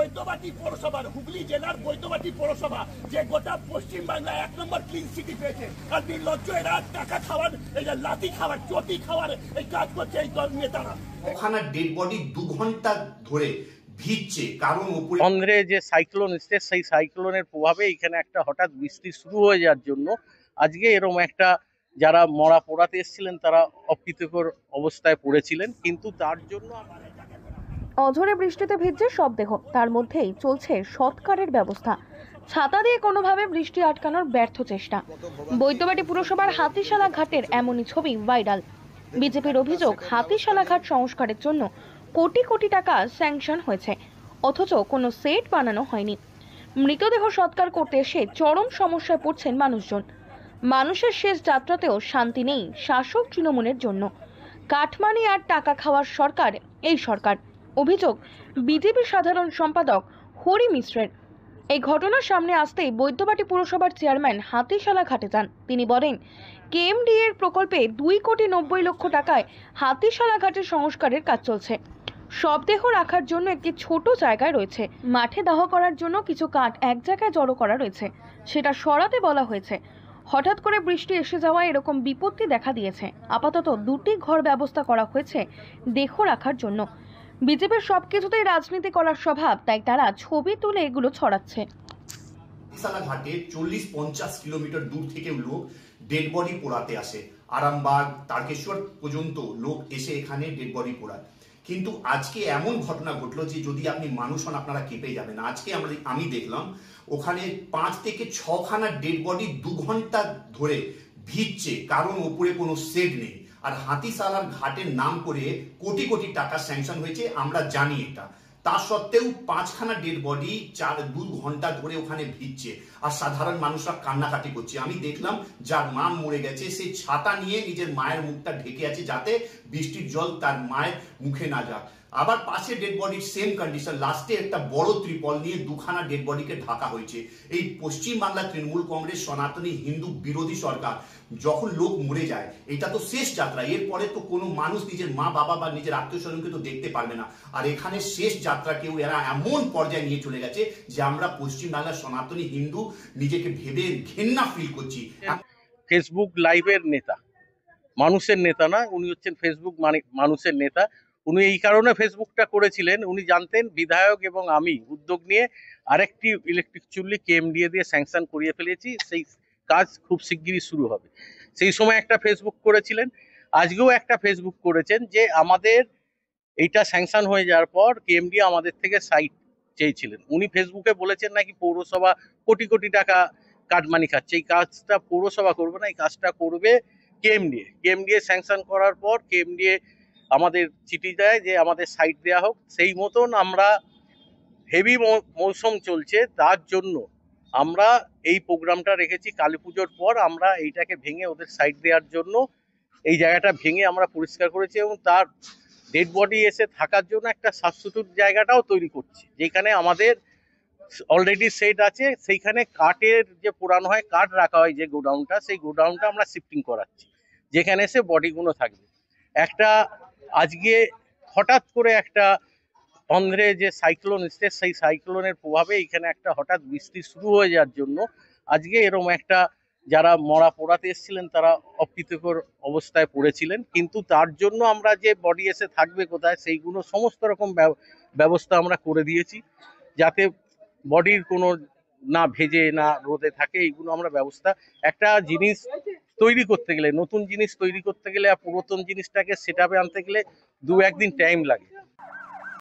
বৈদ্যবাটি পৌরসভার, হুগলি জেলার বৈদ্যবাটি পৌরসভা যে গোটা পশ্চিম বাংলায় 1 নম্বর ক্লিন সিটি পেয়েছে, আর নির্লজ্জ এরা টাকা খাওয়ার, এই যে লাঠি খাওয়ার, চটি খাওয়ার এই কাজ করছে এই দল নেতারা। ওখানে ডেড বডি 2 ঘন্টা ধরে ভিজছে, কারণ উপরে অন্ধ্রে যে সাইক্লোন এসছে সেই সাইক্লোনের প্রভাবে এখানে একটা হঠাৎ বৃষ্টি শুরু হয়ে যাওয়ার জন্য আজকে এরকম একটা, যারা মরা পোড়াতে এসেছিলেন তারা অপ্রীতিকর অবস্থায় পড়েছিলেন, কিন্তু তার জন্য অঝোরে বৃষ্টিতে ভিজছে সব দেহ, তার মধ্যেই চলছে সৎকারের ব্যবস্থা। ছাতা দিয়ে কোনোভাবে বৃষ্টি আটকানোর ব্যর্থ চেষ্টা। বৈদ্যবাটি পুরসভার হাতিশালা ঘাটের এমনই ছবি ভাইরাল। বিজেপির অভিযোগ, হাতিশালা ঘাট সংস্কারের জন্য কোটি কোটি টাকা স্যাংশন হয়েছে, অথচ কোনো সেট বানানো হয়নি। মৃতদেহ সৎকার করতে এসে চরম সমস্যায় পড়ছেন মানুষজন। মানুষের শেষ যাত্রাতেও শান্তি নেই শাসক তৃণমূলের জন্য। কাটমানি আর টাকা খাওয়ার সরকার এই সরকার। অভিযোগ বিজেপি সাধারণ সম্পাদক হরি মিশ্রের। এই ঘটনার সামনে আসতেই বৈদ্যবাটি পুরসভার চেয়ারম্যান হাতিশালা ঘাটে যান। তিনি বলেন, কেএমডি এর প্রকল্পে 2,90,00,000 টাকায় হাতিশালা ঘাটের সংস্কারের কাজ চলছে। শবদেহ রাখার জন্য একটি ছোট জায়গায় রয়েছে, মাঠে দাহ করার জন্য কিছু কাঠ এক জায়গায় জড়ো করা রয়েছে, সেটা সরাতে বলা হয়েছে। হঠাৎ করে বৃষ্টি এসে যাওয়ায় এরকম বিপত্তি দেখা দিয়েছে। আপাতত 2টি ঘর ব্যবস্থা করা হয়েছে দেহ রাখার জন্য। বিজেপির সবকিছুতেই রাজনীতি করার স্বভাব, তাই তারা ছবি তুলে এগুলো ছড়াচ্ছে। হাতিশালা ঘাটে 40-50 কিলোমিটার দূর থেকে লোক ডেড বডি পোড়াতে আসে। আরামবাগ, তারকেশ্বর পর্যন্ত লোক এসে এখানে ডেড বডি পোড়ায়। কিন্তু আজকে এমন ঘটনা ঘটলো যে যদি আপনি মানুষ হন আপনারা কেঁপে যাবেন। আজকে আমি দেখলাম ওখানে 5 থেকে 6 খানা ডেড বডি 2 ঘন্টা ধরে ভিজছে, কারণ উপরে কোনো শেড নেই। আর হাতিশালার ঘাটের নাম করে কোটি কোটি টাকা স্যাংশন হয়েছে, আমরা জানি এটা। তা সত্ত্বেও 5 খানা ডেড বডি 2 ঘন্টা ধরে ওখানে ভিজছে, আর সাধারণ মানুষরা কান্নাকাটি করছে। আমি দেখলাম যার মা মরে গেছে সে ছাতা নিয়ে নিজের মায়ের মুখটা ঢেকে আছে, যাতে বৃষ্টির জল তার মায়ের মুখে না যাক। আবার পাশে ডেড বডির সেম কন্ডিশন, লাস্টে একটা বড় ত্রিপল নিয়ে 2 খানা ডেড বডিকে ঢাকা হয়েছে। এই পশ্চিম বাংলা তৃণমূল কংগ্রেস সনাতনী হিন্দু বিরোধী সরকার যখন লোক মরে যায়, এটা তো শেষ যাত্রা। এরপরে তো কোনো মানুষ নিজের মা বাবা বা নিজের আত্মীয় স্বজনকে তো দেখতে পারবে না। আর এখানে শেষ যাত্রাকেও এরা এমন পর্যায়ে নিয়ে চলে গেছে যে আমরা পশ্চিম বাংলার সনাতনী হিন্দু নিজেকে ভেবে ঘেন্না ফিল করছি। ফেসবুক লাইভের নেতা, মানুষের নেতা না, উনি হচ্ছেন ফেসবুক মানুষের নেতা। উনি এই কারণে ফেসবুকটা করেছিলেন, উনি জানতেন বিধায়ক এবং আমি উদ্যোগ নিয়ে আরেকটি ইলেকট্রিক চুল্লি কেএমডিএ দিয়ে স্যাংশন করিয়ে ফেলেছি, সেই কাজ খুব শিগগিরই শুরু হবে। সেই সময় একটা ফেসবুক করেছিলেন, আজকেও একটা ফেসবুক করেছেন যে আমাদের এইটা স্যাংশন হয়ে যাওয়ার পর কেএমডি আমাদের থেকে সাইট চেয়েছিলেন। উনি ফেসবুকে বলেছেন নাকি পৌরসভা কোটি কোটি টাকা কাটমানি খাচ্ছে। এই কাজটা পৌরসভা করবে না, এই কাজটা করবে কেএমডিএ। কেএমডিএ স্যাংশন করার পর কেএমডিএ আমাদের চিঠি দেয় যে আমাদের সাইট দেওয়া হোক। সেই মতন আমরা হেভি মৌসুম চলছে, তার জন্য আমরা এই প্রোগ্রামটা রেখেছি। কালী পুজোর পর আমরা এইটাকে ভেঙে ওদের সাইট দেওয়ার জন্য এই জায়গাটা ভেঙে আমরা পরিষ্কার করেছি, এবং তার ডেড বডি এসে থাকার জন্য একটা সাবস্টিটিউট জায়গাটাও তৈরি করছি, যেখানে আমাদের অলরেডি সেট আছে। সেইখানে কাঠের যে পোড়ানো হয়, কাঠ রাখা হয় যে গোডাউনটা, সেই গোডাউনটা আমরা শিফটিং করাচ্ছি, যেখানে এসে বডিগুলো থাকবে। একটা আজকে হঠাৎ করে একটা অন্ধ্রে যে সাইক্লোন এসছে সেই সাইক্লোনের প্রভাবে এখানে একটা হঠাৎ বৃষ্টি শুরু হয়ে যাওয়ার জন্য আজকে এরকম একটা, যারা মরা পোড়াতে এসেছিলেন তারা অপ্রীতিকর অবস্থায় পড়েছিলেন, কিন্তু তার জন্য আমরা যে বডি এসে থাকবে কোথায় সেইগুলো সমস্ত রকম ব্যবস্থা আমরা করে দিয়েছি, যাতে বডির কোনো না ভেজে না রোদে থাকে। এইগুলো আমরা ব্যবস্থা, একটা জিনিস তৈরি করতে গেলে, নতুন জিনিস তৈরি করতে গেলে আর পুরাতন জিনিসটাকে সেটআপে আনতে গেলে 2-1 দিন টাইম লাগে।